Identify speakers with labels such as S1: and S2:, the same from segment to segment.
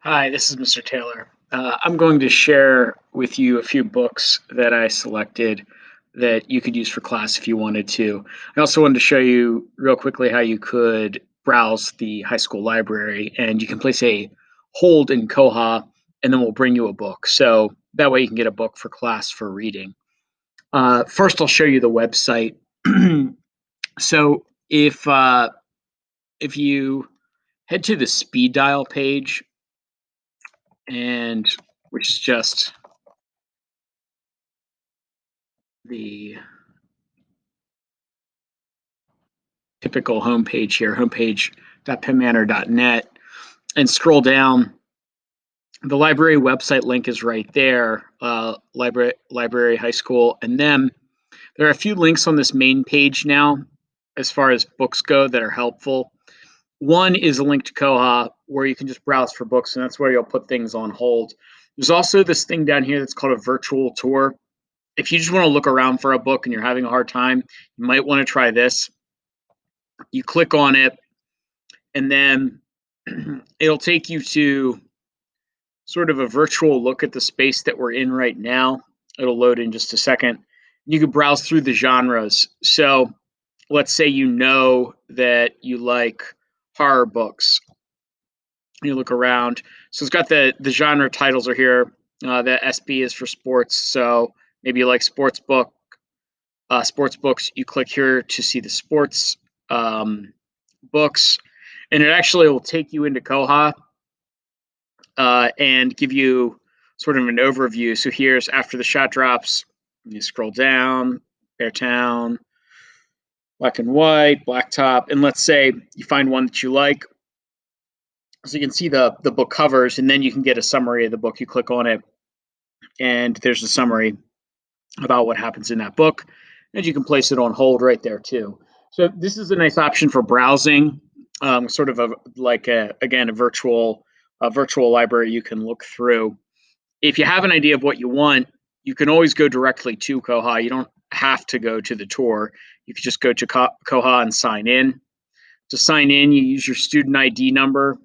S1: Hi, this is Mr. Taylor. I'm going to share with you a few books that I selected that you could use for class if you wanted to. I also wanted to show you real quickly how you could browse the high school library, and you can place a hold in Koha, and then we'll bring you a book. So that way you can get a book for class for reading. First, I'll show you the website. So if you head to the speed dial page, and which is just the typical homepage here, homepage.penmanor.net, and scroll down. The library website link is right there, library high school. And then there are a few links on this main page now as far as books go that are helpful. One is a link to Koha where you can just browse for books, and that's where you'll put things on hold. There's also this thing down here that's called a virtual tour. If you just want to look around for a book and you're having a hard time, you might want to try this. You click on it, and then it'll take you to sort of a virtual look at the space that we're in right now. It'll load in just a second. You can browse through the genres. So let's say you know that you like horror books. You look around. So it's got the genre titles are here. The SB is for sports. So maybe you like sports books. You click here to see the sports books, and it actually will take you into Koha and give you sort of an overview. So here's after the shot drops. You scroll down, Beartown, black and white, blacktop, and let's say you find one that you like. So you can see the book covers, and then you can get a summary of the book. You click on it, and there's a summary about what happens in that book, and you can place it on hold right there too. So this is a nice option for browsing, sort of again a virtual library you can look through. If you have an idea of what you want, you can always go directly to Koha. You don't have to go to the tour. You can just go to Koha and sign in. To sign in, you use your student ID number.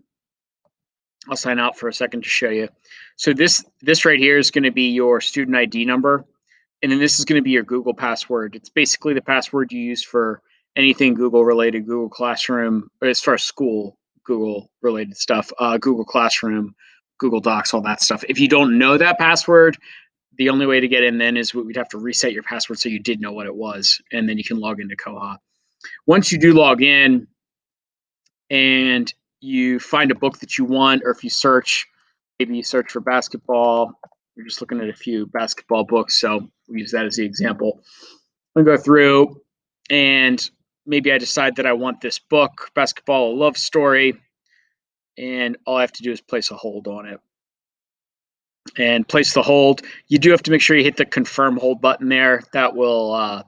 S1: I'll sign out for a second to show you. So this right here is going to be your student ID number, and then this is going to be your Google password. It's basically the password you use for anything Google related, Google Classroom, as far as school Google related stuff, Google Classroom, Google Docs, all that stuff. If you don't know that password, the only way to get in then is we'd have to reset your password so you did know what it was, and then you can log into Koha. Once you do log in and you find a book that you want, or if you search, maybe you search for basketball, you're just looking at a few basketball books, so we'll use that as the example. I'll go through, and maybe I decide that I want this book, Basketball: A Love Story, and all I have to do is place a hold on it. And place the hold. You do have to make sure you hit the confirm hold button there. That will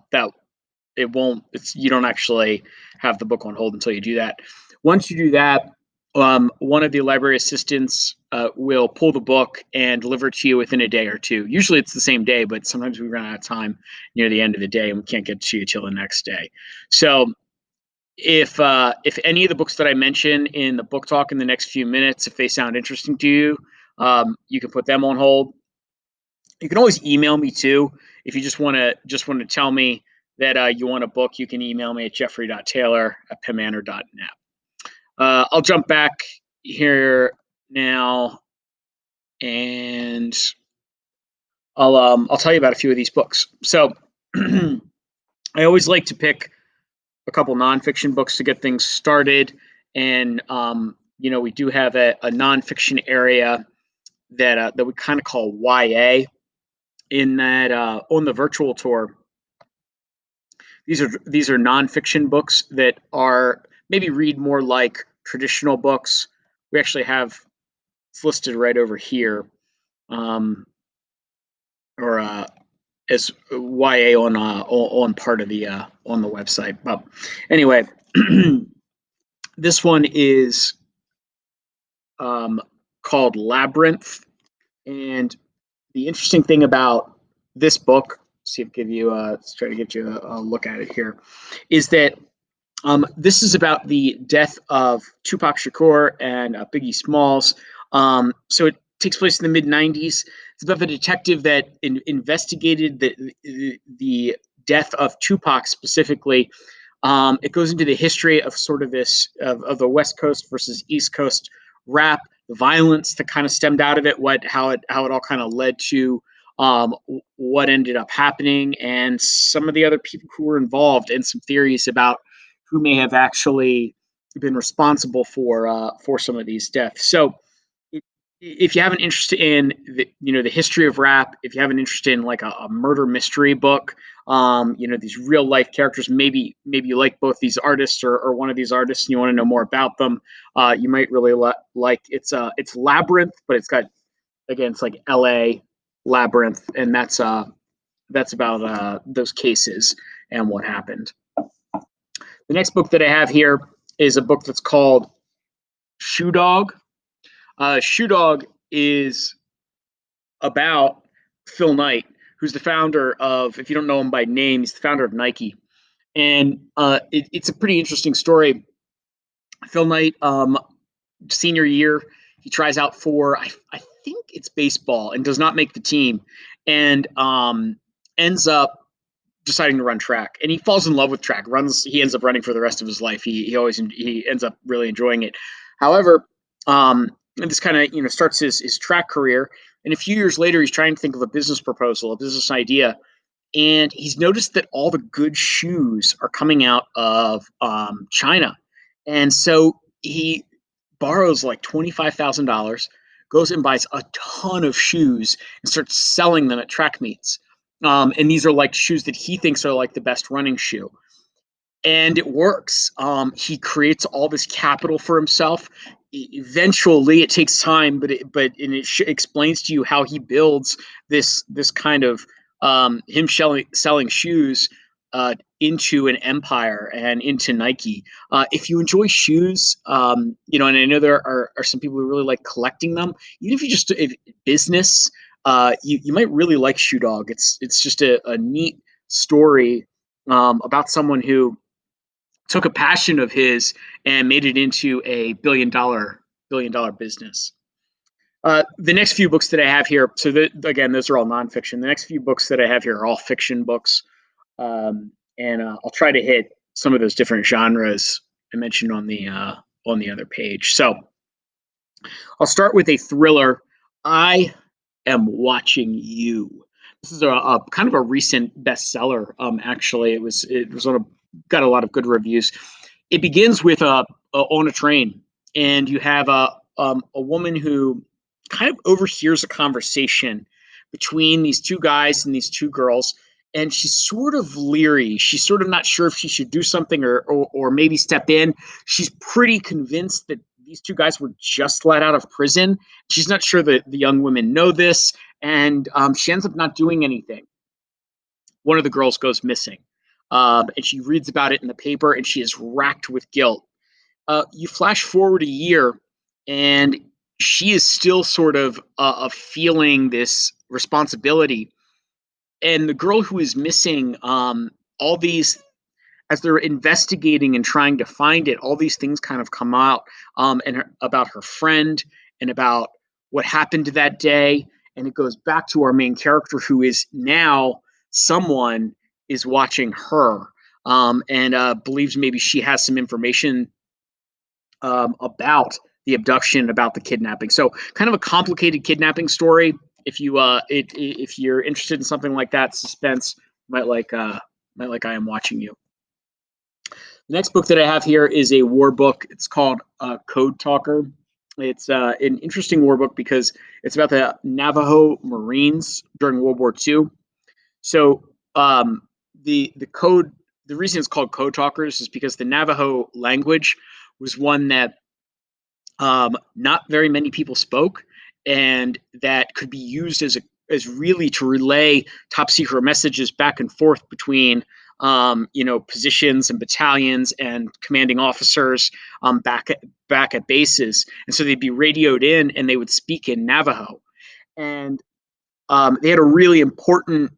S1: it won't. You don't actually have the book on hold until you do that. Once you do that, one of the library assistants will pull the book and deliver it to you within a day or two. Usually it's the same day, but sometimes we run out of time near the end of the day and we can't get to you till the next day. So if any of the books that I mention in the book talk in the next few minutes, if they sound interesting to you, you can put them on hold. You can always email me too if you just want to tell me that you want a book. You can email me at jeffrey.taylor@penmanor.net. I'll jump back here now, and I'll tell you about a few of these books. So I always like to pick a couple nonfiction books to get things started, and we do have a nonfiction area that we kind of call YA. In that on the virtual tour, these are nonfiction books that are maybe read more like traditional books. We actually have it's listed right over here, or as YA on part of the on the website. But anyway, this one is called Labyrinth, and the interesting thing about this book, see if give you let's try to get you a look at it here, is that this is about the death of Tupac Shakur and Biggie Smalls. So it takes place in the mid 90s. It's about the detective that investigated the death of Tupac specifically. It goes into the history of sort of this of the West Coast versus East Coast rap, the violence that kind of stemmed out of it, how it all kind of led to what ended up happening, and some of the other people who were involved, and some theories about who may have actually been responsible for some of these deaths. So if you have an interest in the history of rap, if you have an interest in like a murder mystery book, these real life characters, maybe you like both these artists or one of these artists and you want to know more about them, you might really like it's Labyrinth, but it's got, again, it's like L.A. Labyrinth, and that's about those cases and what happened. The next book that I have here is a book that's called Shoe Dog. Shoe Dog is about Phil Knight, who's the founder of, if you don't know him by name, he's the founder of Nike. And it's a pretty interesting story. Phil Knight, senior year, he tries out for, I think it's baseball, and does not make the team, and ends up deciding to run track. And he falls in love with track. He ends up running for the rest of his life. He ends up really enjoying it. However, this kind of starts his track career, and a few years later, he's trying to think of a business proposal, a business idea, and he's noticed that all the good shoes are coming out of China, and so he borrows like $25,000, goes and buys a ton of shoes and starts selling them at track meets. And these are like shoes that he thinks are like the best running shoe, and it works. He creates all this capital for himself. Eventually, it takes time, but it explains to you how he builds this kind of him selling shoes into an empire and into Nike. If you enjoy shoes, and I know there are some people who really like collecting them. Even if you just business, you might really like Shoe Dog. It's just a neat story about someone who took a passion of his and made it into a billion dollar business. The next few books that I have here, so again, those are all nonfiction. The next few books that I have here are all fiction books, and I'll try to hit some of those different genres I mentioned on the other page. So I'll start with a thriller. I Am Watching You. This is a kind of a recent bestseller. Actually, it was got a lot of good reviews. It begins with on a train, and you have a woman who kind of overhears a conversation between these two guys and these two girls, and she's sort of leery. She's sort of not sure if she should do something or maybe step in. She's pretty convinced that these two guys were just let out of prison. She's not sure that the young women know this, and she ends up not doing anything. One of the girls goes missing, and she reads about it in the paper, and she is racked with guilt. You flash forward a year, and she is still sort of feeling this responsibility. And the girl who is missing, all these, as they're investigating and trying to find it, all these things kind of come out, about her friend and about what happened that day. And it goes back to our main character, who is now someone is watching her, and believes maybe she has some information about the abduction, about the kidnapping. So kind of a complicated kidnapping story. If you're interested in something like that, suspense, might like I Am Watching You. The next book that I have here is a war book. It's called Code Talker. It's an interesting war book because it's about the Navajo Marines during World War II. So the reason it's called Code Talkers is because the Navajo language was one that not very many people spoke, and that could be used as really to relay top secret messages back and forth between positions and battalions and commanding officers back at bases. And so they'd be radioed in, and they would speak in Navajo, and they had a really important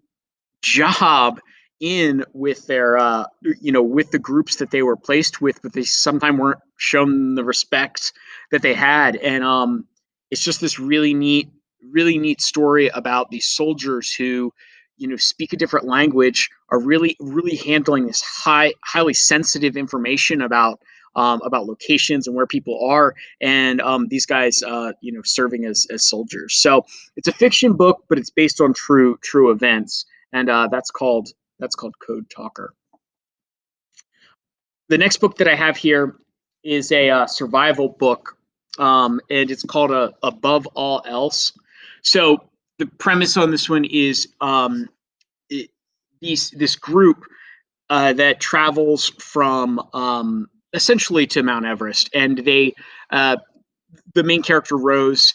S1: job in with their with the groups that they were placed with, but they sometimes weren't shown the respect that they had. And It's just this really neat story about these soldiers who, speak a different language, are really handling this highly sensitive information about locations and where people are, and these guys, serving as soldiers. So it's a fiction book, but it's based on true events, and that's called Code Talker. The next book that I have here is a survival book, and it's called Above All Else. So the premise on this one is, it, this group that travels from, essentially, to Mount Everest, and uh, the main character Rose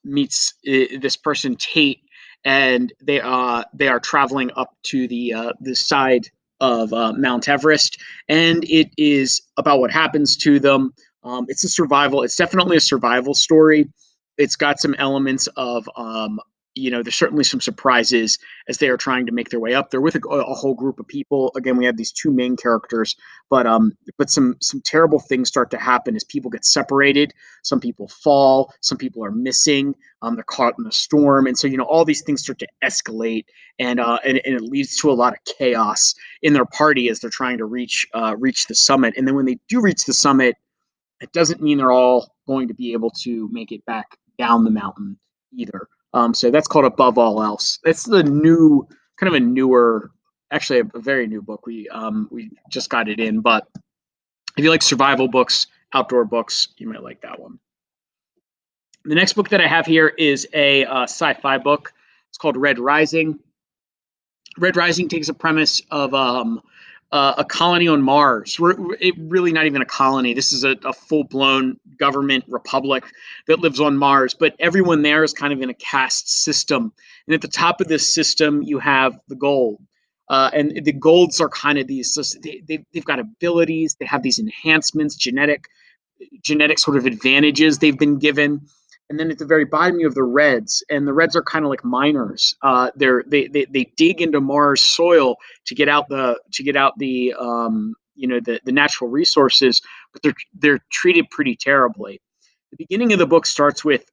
S1: meets this person Tate, and they are traveling up to the side of Mount Everest, and it is about what happens to them. It's a survival. It's definitely a survival story. It's got some elements of, there's certainly some surprises as they are trying to make their way up. They're with a whole group of people. Again, we have these two main characters, but some terrible things start to happen as people get separated. Some people fall, some people are missing, they're caught in a storm, and so all these things start to escalate, and it leads to a lot of chaos in their party as they're trying to reach the summit. And then when they do reach the summit, it doesn't mean they're all going to be able to make it back down the mountain either. So that's called Above All Else. That's the new, kind of a newer, actually a very new book. We just got it in, but if you like survival books, outdoor books, you might like that one. The next book that I have here is a sci-fi book. It's called Red Rising. Red Rising takes a premise of a colony on Mars. It really not even a colony. This is a full-blown government republic that lives on Mars, but everyone there is kind of in a caste system. And at the top of this system, you have the gold. And the golds are kind of these, they've got abilities, they have these enhancements, genetic sort of advantages they've been given. And then at the very bottom, you have the reds, and the reds are kind of like miners. They dig into Mars soil to get out the natural resources, but they're treated pretty terribly. The beginning of the book starts with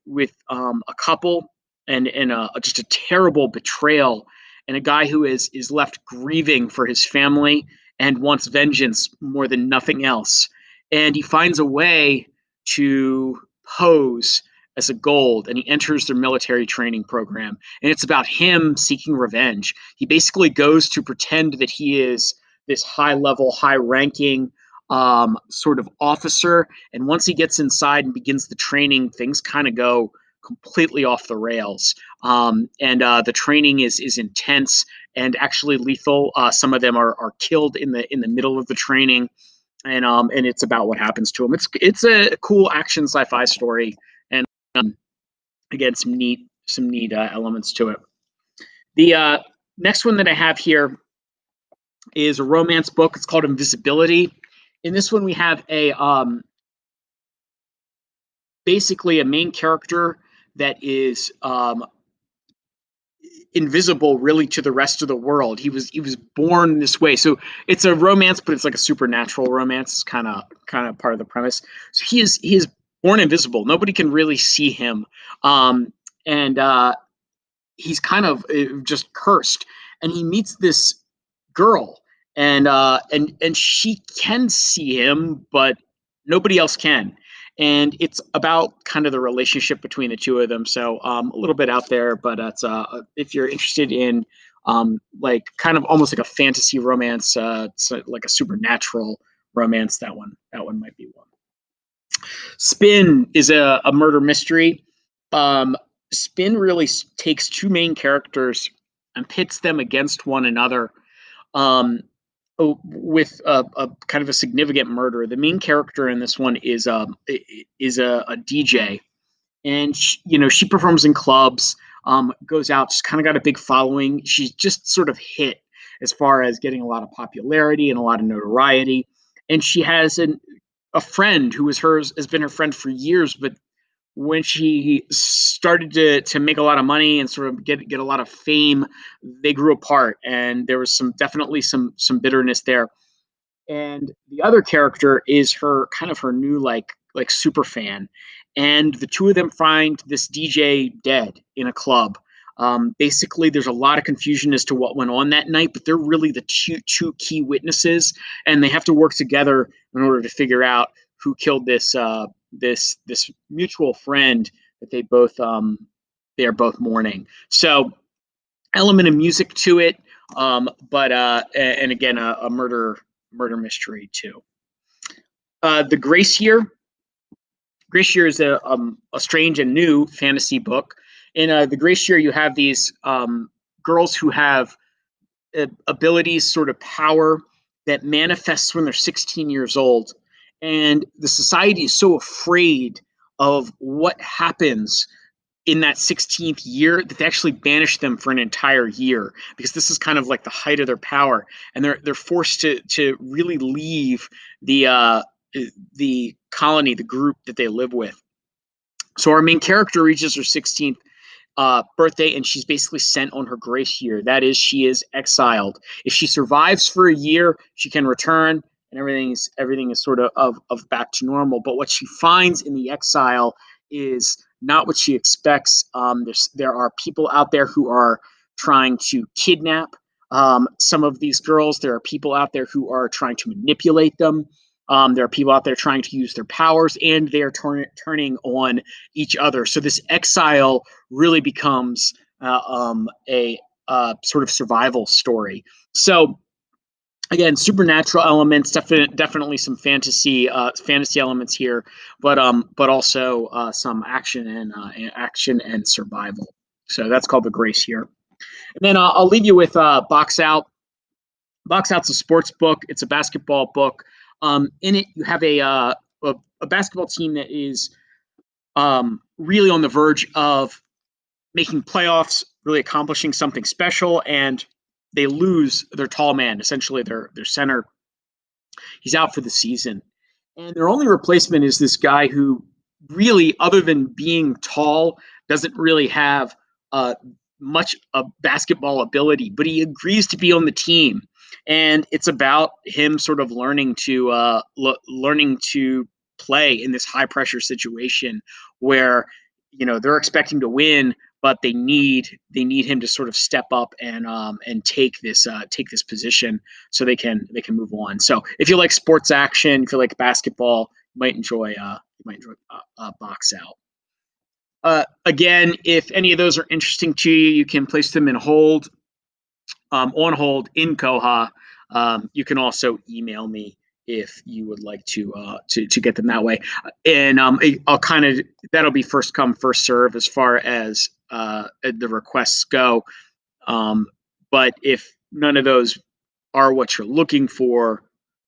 S1: a couple, and just a terrible betrayal, and a guy who is left grieving for his family and wants vengeance more than nothing else. And he finds a way to pose as a gold, and he enters their military training program, and it's about him seeking revenge. He basically goes to pretend that he is this high level, high ranking, sort of officer, and once he gets inside and begins the training, things kind of go completely off the rails. And the training is intense and actually lethal. Some of them are killed in the middle of the training, and it's about what happens to them. It's a cool action sci-fi story, and again, some neat elements to it. The next one that I have here is a romance book. It's called Invisibility. In this one, we have basically a main character that is invisible, really, to the rest of the world. He was born this way, so it's a romance, but it's like a supernatural romance. It's kind of part of the premise. So he is born invisible. Nobody can really see him, and he's kind of just cursed. And he meets this girl, and she can see him, but nobody else can. And it's about kind of the relationship between the two of them. So a little bit out there, but it's if you're interested in like kind of almost like a fantasy romance, so like a supernatural romance, that one might be one. Spin is a murder mystery. Um, Spin really takes two main characters and pits them against one another, um, with a kind of a significant murder. The main character in this one is a DJ, and she performs in clubs, goes out. She's kind of got a big following. She's just sort of hit as far as getting a lot of popularity and a lot of notoriety, and she has a friend who was hers, has been her friend for years, but when she started to make a lot of money and sort of get a lot of fame, they grew apart, and there was definitely some bitterness there. And the other character is her kind of her new, like like super fan, and the two of them find this DJ dead in a club. Basically, there's a lot of confusion as to what went on that night, but they're really the two key witnesses, and they have to work together in order to figure out who killed this mutual friend that they are both mourning. So element of music to it, but and again a murder mystery too. The Grace Year. Grace Year is a strange and new fantasy book. In the Grace Year, you have these girls who have abilities, sort of power that manifests when they're 16 years old, and the society is so afraid of what happens in that 16th year that they actually banish them for an entire year, because this is kind of like the height of their power, and they're forced to really leave the colony, the group that they live with. So our main character reaches her 16th birthday, and she's basically sent on her grace year. That is, she is exiled. If she survives for a year, she can return, and everything is sort of back to normal. But what she finds in the exile is not what she expects. There are people out there who are trying to kidnap some of these girls. There are people out there who are trying to manipulate them. There are people out there trying to use their powers, and they are turning on each other. So this exile really becomes a sort of survival story. So again, supernatural elements, definitely some fantasy elements here, but also some action and survival. So that's called the Grace Year. And then I'll leave you with Box Out. Box Out's a sports book. It's a basketball book. In it, you have a basketball team that is really on the verge of making playoffs, really accomplishing something special, and they lose their tall man, essentially their center. He's out for the season, and their only replacement is this guy who really, other than being tall, doesn't really have much basketball ability, but he agrees to be on the team, and it's about him sort of learning to play in this high pressure situation where they're expecting to win, but they need him to sort of step up and take this position so they can move on. So if you like sports action, if you like basketball, you might enjoy Box Out. Again, if any of those are interesting to you, you can place them in hold, on hold in Koha. You can also email me if you would like to get them that way, and I'll that'll be first come first serve as far as the requests go. But if none of those are what you're looking for,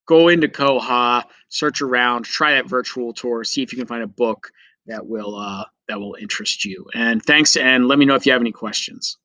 S1: go into Koha, search around, try that virtual tour, see if you can find a book that will interest you. And thanks, and let me know if you have any questions.